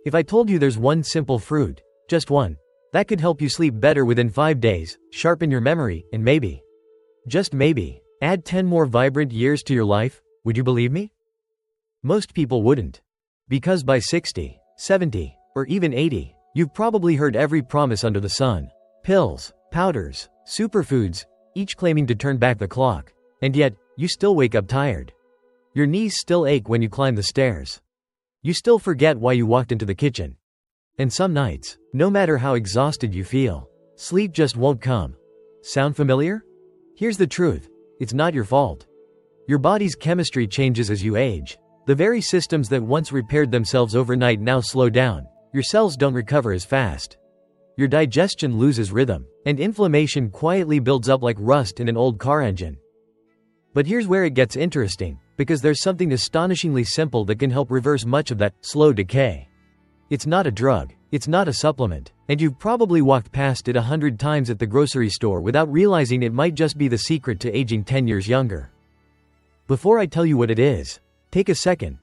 If I told you there's one simple fruit, just one, that could help you sleep better within 5 days, sharpen your memory, and maybe, just maybe, add 10 more vibrant years to your life, would you believe me? Most people wouldn't. Because by 60, 70, or even 80, you've probably heard every promise under the sun. Pills, powders, superfoods, each claiming to turn back the clock. And yet, you still wake up tired. Your knees still ache when you climb the stairs. You still forget why you walked into the kitchen. And some nights, no matter how exhausted you feel, sleep just won't come. Sound familiar? Here's the truth. It's not your fault. Your body's chemistry changes as you age. The very systems that once repaired themselves overnight now slow down. Your cells don't recover as fast. Your digestion loses rhythm, and inflammation quietly builds up like rust in an old car engine. But here's where it gets interesting, because there's something astonishingly simple that can help reverse much of that slow decay. It's not a drug, it's not a supplement, and you've probably walked past it 100 times at the grocery store without realizing it might just be the secret to aging 10 years younger. Before I tell you what it is, take a second.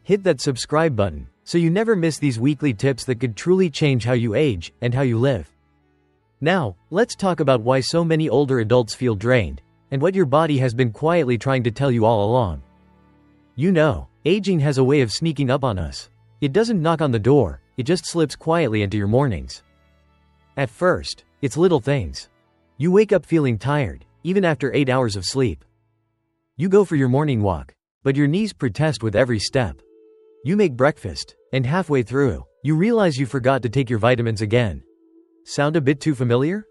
Hit that subscribe button, so you never miss these weekly tips that could truly change how you age and how you live. Now, let's talk about why so many older adults feel drained, and what your body has been quietly trying to tell you all along. You know, aging has a way of sneaking up on us. It doesn't knock on the door, it just slips quietly into your mornings. At first, it's little things. You wake up feeling tired, even after 8 hours of sleep. You go for your morning walk, but your knees protest with every step. You make breakfast, and halfway through, you realize you forgot to take your vitamins again. Sound a bit too familiar?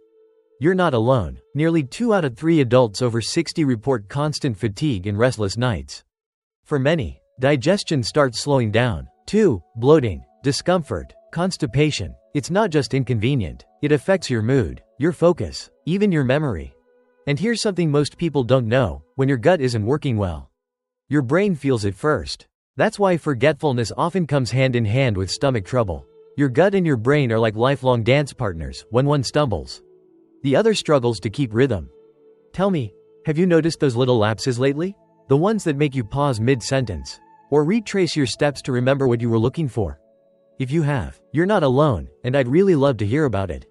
You're not alone. Nearly 2 out of 3 adults over 60 report constant fatigue and restless nights. For many, digestion starts slowing down. 2. Bloating, discomfort, constipation. It's not just inconvenient, it affects your mood, your focus, even your memory. And here's something most people don't know: when your gut isn't working well, your brain feels it first. That's why forgetfulness often comes hand in hand with stomach trouble. Your gut and your brain are like lifelong dance partners. When one stumbles, the other struggles to keep rhythm. Tell me, have you noticed those little lapses lately? The ones that make you pause mid-sentence, or retrace your steps to remember what you were looking for? If you have, you're not alone, and I'd really love to hear about it.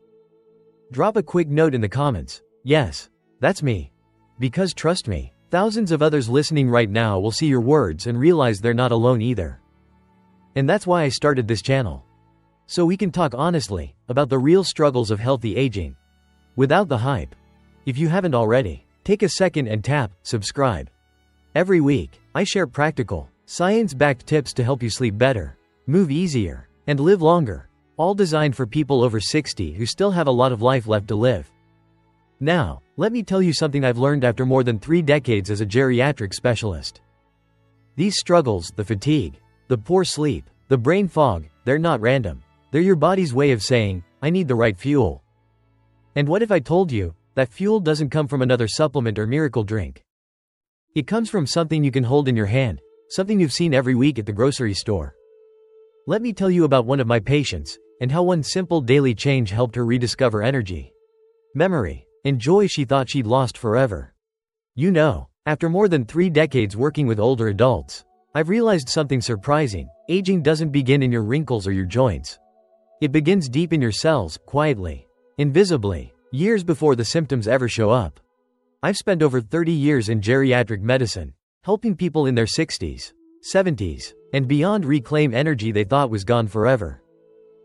Drop a quick note in the comments. Yes, that's me. Because trust me, thousands of others listening right now will see your words and realize they're not alone either. And that's why I started this channel. So we can talk honestly about the real struggles of healthy aging, without the hype. If you haven't already, take a second and tap subscribe. Every week, I share practical, science-backed tips to help you sleep better, move easier, and live longer, all designed for people over 60 who still have a lot of life left to live. Now, let me tell you something I've learned after more than 3 decades as a geriatric specialist. These struggles, the fatigue, the poor sleep, the brain fog, they're not random. They're your body's way of saying, I need the right fuel. And what if I told you that fuel doesn't come from another supplement or miracle drink? It comes from something you can hold in your hand, something you've seen every week at the grocery store. Let me tell you about one of my patients, and how one simple daily change helped her rediscover energy, memory, and joy she thought she'd lost forever. You know, after more than 3 decades working with older adults, I've realized something surprising. Aging doesn't begin in your wrinkles or your joints. It begins deep in your cells, quietly, invisibly, years before the symptoms ever show up. I've spent over 30 years in geriatric medicine, helping people in their 60s, 70s, and beyond reclaim energy they thought was gone forever.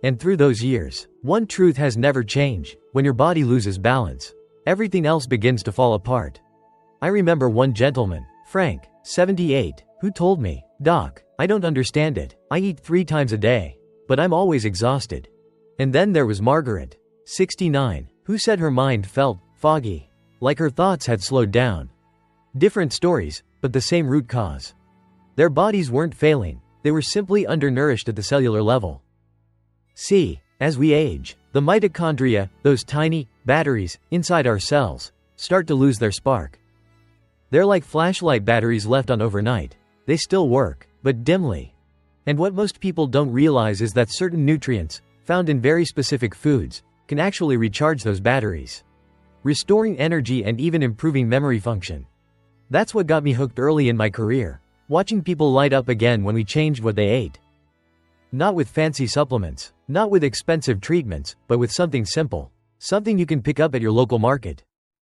And through those years, one truth has never changed: when your body loses balance, everything else begins to fall apart. I remember one gentleman, Frank, 78, who told me, "Doc, I don't understand it. I eat 3 times a day, but I'm always exhausted." And then there was Margaret, 69, who said her mind felt foggy, like her thoughts had slowed down. Different stories, but the same root cause. Their bodies weren't failing, they were simply undernourished at the cellular level. See, as we age, the mitochondria, those tiny batteries inside our cells, start to lose their spark. They're like flashlight batteries left on overnight. They still work, but dimly. And what most people don't realize is that certain nutrients, found in very specific foods, can actually recharge those batteries, restoring energy and even improving memory function. That's what got me hooked early in my career, watching people light up again when we changed what they ate. Not with fancy supplements, not with expensive treatments, but with something simple. Something you can pick up at your local market.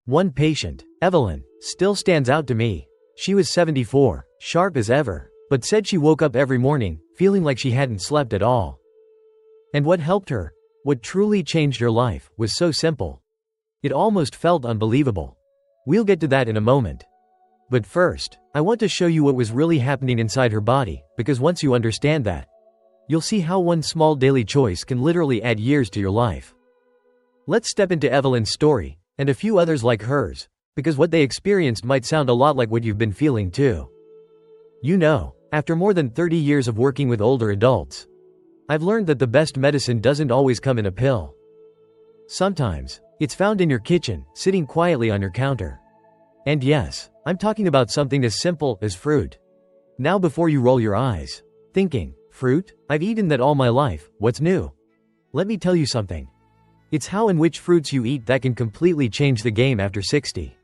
One patient, Evelyn, still stands out to me. She was 74, sharp as ever, but said she woke up every morning, feeling like she hadn't slept at all. And what helped her, what truly changed her life, was so simple. It almost felt unbelievable. We'll get to that in a moment. But first, I want to show you what was really happening inside her body, because once you understand that, you'll see how one small daily choice can literally add years to your life. Let's step into Evelyn's story, and a few others like hers, because what they experienced might sound a lot like what you've been feeling too. You know, after more than 30 years of working with older adults, I've learned that the best medicine doesn't always come in a pill. Sometimes, it's found in your kitchen, sitting quietly on your counter. And yes, I'm talking about something as simple as fruit. Now before you roll your eyes, thinking, fruit? I've eaten that all my life, what's new? Let me tell you something. It's how and which fruits you eat that can completely change the game after 60.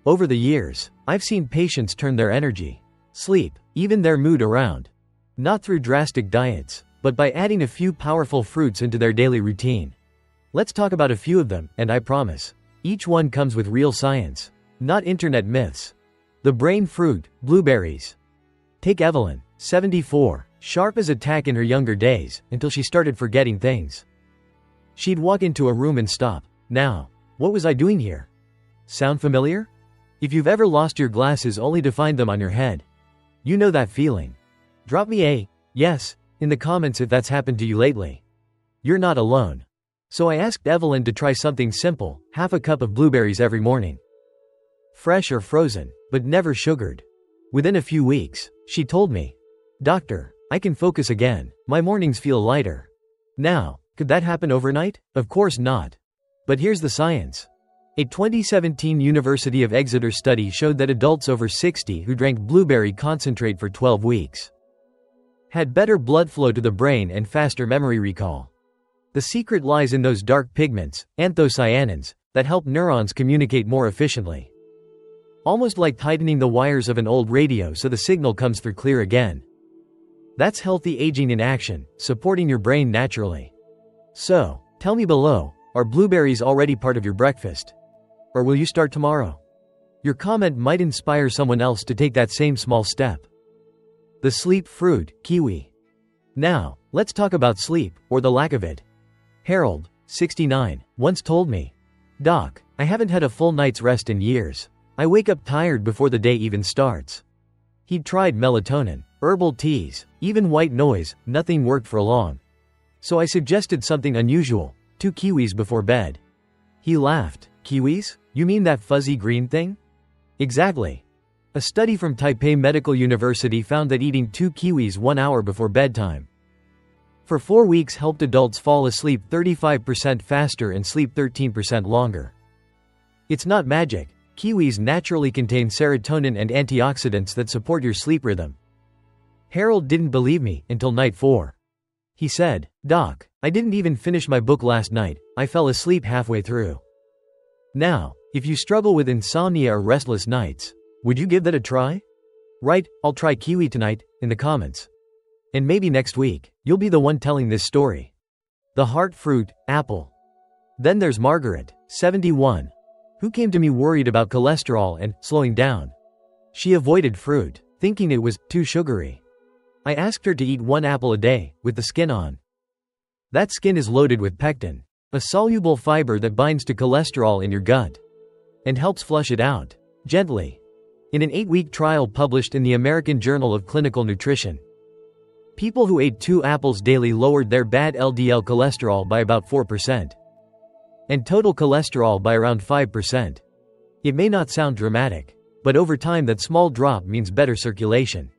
Over the years, I've seen patients turn their energy, sleep, even their mood around. Not through drastic diets, but by adding a few powerful fruits into their daily routine. Let's talk about a few of them, and I promise, each one comes with real science, not internet myths. The brain fruit, blueberries. Take Evelyn, 74, sharp as a tack in her younger days, until she started forgetting things. She'd walk into a room and stop. Now, what was I doing here? Sound familiar? If you've ever lost your glasses only to find them on your head, you know that feeling. Drop me a yes in the comments if that's happened to you lately. You're not alone. So I asked Evelyn to try something simple, half a cup of blueberries every morning. Fresh or frozen, but never sugared. Within a few weeks, she told me, "Doctor, I can focus again, my mornings feel lighter." Now, could that happen overnight? Of course not. But here's the science. A 2017 University of Exeter study showed that adults over 60 who drank blueberry concentrate for 12 weeks had better blood flow to the brain and faster memory recall. The secret lies in those dark pigments, anthocyanins, that help neurons communicate more efficiently. Almost like tightening the wires of an old radio so the signal comes through clear again. That's healthy aging in action, supporting your brain naturally. So, tell me below, are blueberries already part of your breakfast? Or will you start tomorrow? Your comment might inspire someone else to take that same small step. The sleep fruit, kiwi. Now, let's talk about sleep, or the lack of it. Harold, 69, once told me, "Doc, I haven't had a full night's rest in years. I wake up tired before the day even starts." He'd tried melatonin, herbal teas, even white noise, nothing worked for long. So I suggested something unusual, 2 kiwis before bed. He laughed. Kiwis? You mean that fuzzy green thing? Exactly. A study from Taipei Medical University found that eating 2 kiwis 1 hour before bedtime for 4 weeks helped adults fall asleep 35% faster and sleep 13% longer. It's not magic. Kiwis naturally contain serotonin and antioxidants that support your sleep rhythm. Harold didn't believe me until night 4. He said, "Doc, I didn't even finish my book last night, I fell asleep halfway through." Now, if you struggle with insomnia or restless nights, would you give that a try? Write, "I'll try kiwi tonight," in the comments. And maybe next week, you'll be the one telling this story. The heart fruit, apple. Then there's Margaret, 71, who came to me worried about cholesterol and slowing down. She avoided fruit, thinking it was too sugary. I asked her to eat 1 apple a day, with the skin on. That skin is loaded with pectin, a soluble fiber that binds to cholesterol in your gut and helps flush it out gently. In an 8-week trial published in the American Journal of Clinical Nutrition, people who ate 2 apples daily lowered their bad LDL cholesterol by about 4%, and total cholesterol by around 5%. It may not sound dramatic, but over time that small drop means better circulation,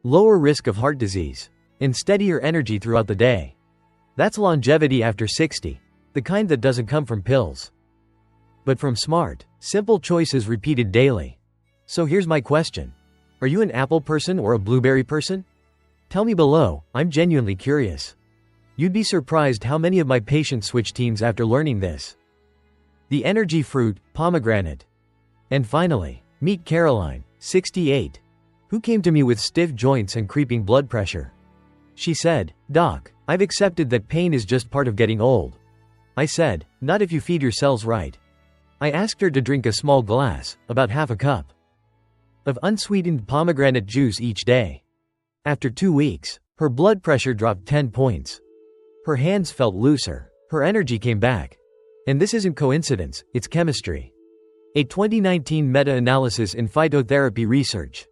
lower risk of heart disease, and steadier energy throughout the day. That's longevity after 60, the kind that doesn't come from pills, but from smart, simple choices repeated daily. So here's my question. Are you an apple person or a blueberry person? Tell me below, I'm genuinely curious. You'd be surprised how many of my patients switch teams after learning this. The energy fruit, pomegranate. And finally, meet Caroline, 68, who came to me with stiff joints and creeping blood pressure. She said, "Doc, I've accepted that pain is just part of getting old." I said, "Not if you feed your cells right." I asked her to drink a small glass, about half a cup, of unsweetened pomegranate juice each day. After 2 weeks, her blood pressure dropped 10 points. Her hands felt looser. Her energy came back. And this isn't coincidence, it's chemistry. A 2019 meta-analysis in phytotherapy research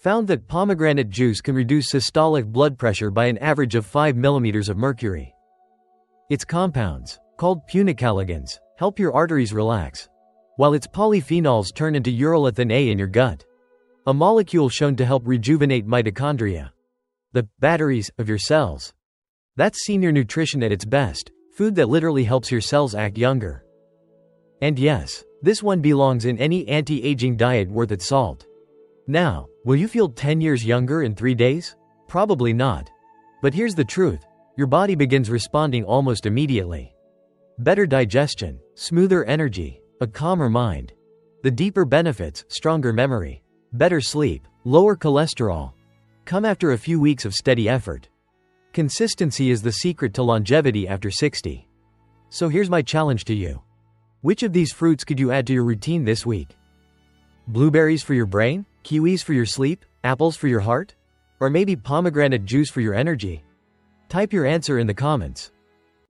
found that pomegranate juice can reduce systolic blood pressure by an average of 5 millimeters of mercury. Its compounds, called punicalagins, help your arteries relax, while its polyphenols turn into urolithin A in your gut, a molecule shown to help rejuvenate mitochondria, the batteries of your cells. That's senior nutrition at its best, food that literally helps your cells act younger. And yes, this one belongs in any anti-aging diet worth its salt. Now, will you feel 10 years younger in 3 days? Probably not. But here's the truth, your body begins responding almost immediately. Better digestion, smoother energy, a calmer mind. The deeper benefits, stronger memory, better sleep, lower cholesterol, come after a few weeks of steady effort. Consistency is the secret to longevity after 60. So here's my challenge to you. Which of these fruits could you add to your routine this week? Blueberries for your brain? Kiwis for your sleep? Apples for your heart? Or maybe pomegranate juice for your energy? Type your answer in the comments.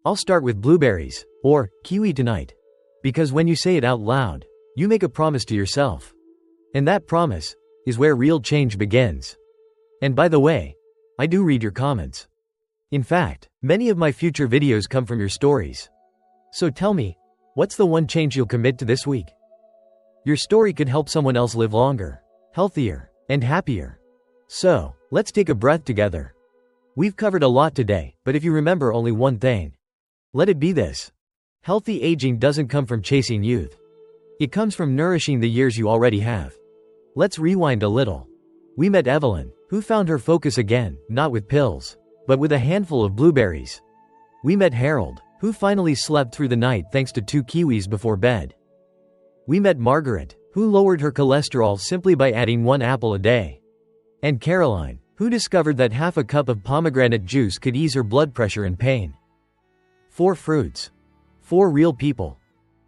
I'll start with blueberries, or kiwi tonight. Because when you say it out loud, you make a promise to yourself. And that promise is where real change begins. And by the way, I do read your comments. In fact, many of my future videos come from your stories. So tell me, what's the one change you'll commit to this week? Your story could help someone else live longer, healthier, and happier. So, let's take a breath together. We've covered a lot today, but if you remember only one thing, let it be this. Healthy aging doesn't come from chasing youth. It comes from nourishing the years you already have. Let's rewind a little. We met Evelyn, who found her focus again, not with pills, but with a handful of blueberries. We met Harold, who finally slept through the night thanks to 2 kiwis before bed. We met Margaret, who lowered her cholesterol simply by adding 1 apple a day. And Caroline, who discovered that half a cup of pomegranate juice could ease her blood pressure and pain. 4 fruits. 4 real people.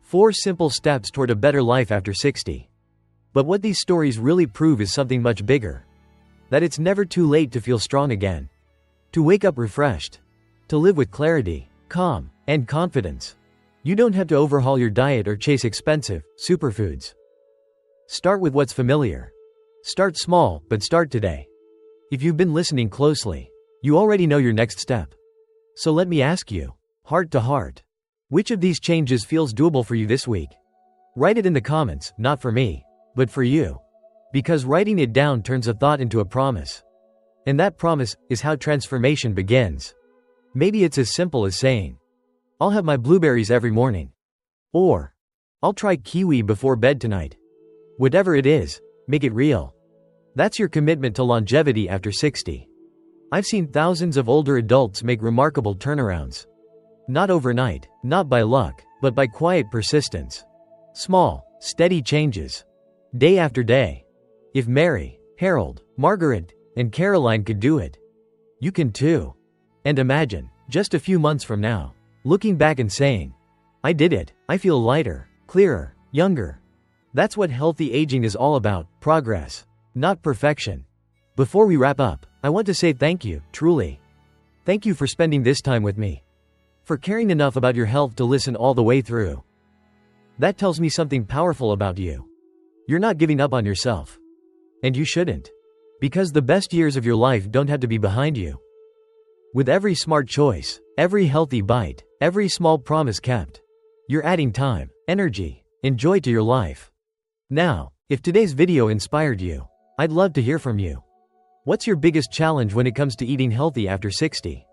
4 simple steps toward a better life after 60. But what these stories really prove is something much bigger. That it's never too late to feel strong again. To wake up refreshed. To live with clarity, calm, and confidence. You don't have to overhaul your diet or chase expensive superfoods. Start with what's familiar. Start small, but start today. If you've been listening closely, you already know your next step. So let me ask you, heart to heart, which of these changes feels doable for you this week? Write it in the comments, not for me, but for you. Because writing it down turns a thought into a promise. And that promise is how transformation begins. Maybe it's as simple as saying, I'll have my blueberries every morning. Or, I'll try kiwi before bed tonight. Whatever it is, make it real. That's your commitment to longevity after 60. I've seen thousands of older adults make remarkable turnarounds. Not overnight, not by luck, but by quiet persistence. Small, steady changes. Day after day. If Mary, Harold, Margaret, and Caroline could do it, you can too. And imagine, just a few months from now, looking back and saying, I did it, I feel lighter, clearer, younger. That's what healthy aging is all about, progress, not perfection. Before we wrap up, I want to say thank you, truly. Thank you for spending this time with me. For caring enough about your health to listen all the way through. That tells me something powerful about you. You're not giving up on yourself. And you shouldn't. Because the best years of your life don't have to be behind you. With every smart choice, every healthy bite, every small promise kept, you're adding time, energy, and joy to your life. Now, if today's video inspired you, I'd love to hear from you. What's your biggest challenge when it comes to eating healthy after 60?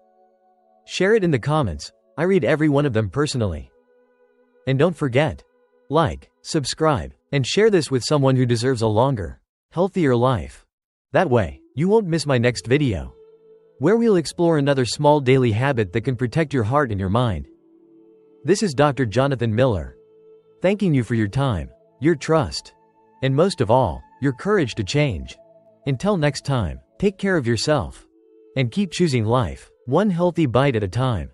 Share it in the comments, I read every one of them personally. And don't forget, like, subscribe, and share this with someone who deserves a longer, healthier life. That way, you won't miss my next video, where we'll explore another small daily habit that can protect your heart and your mind. This is Dr. Jonathan Miller, thanking you for your time, your trust, and most of all, your courage to change. Until next time, take care of yourself. And keep choosing life, one healthy bite at a time.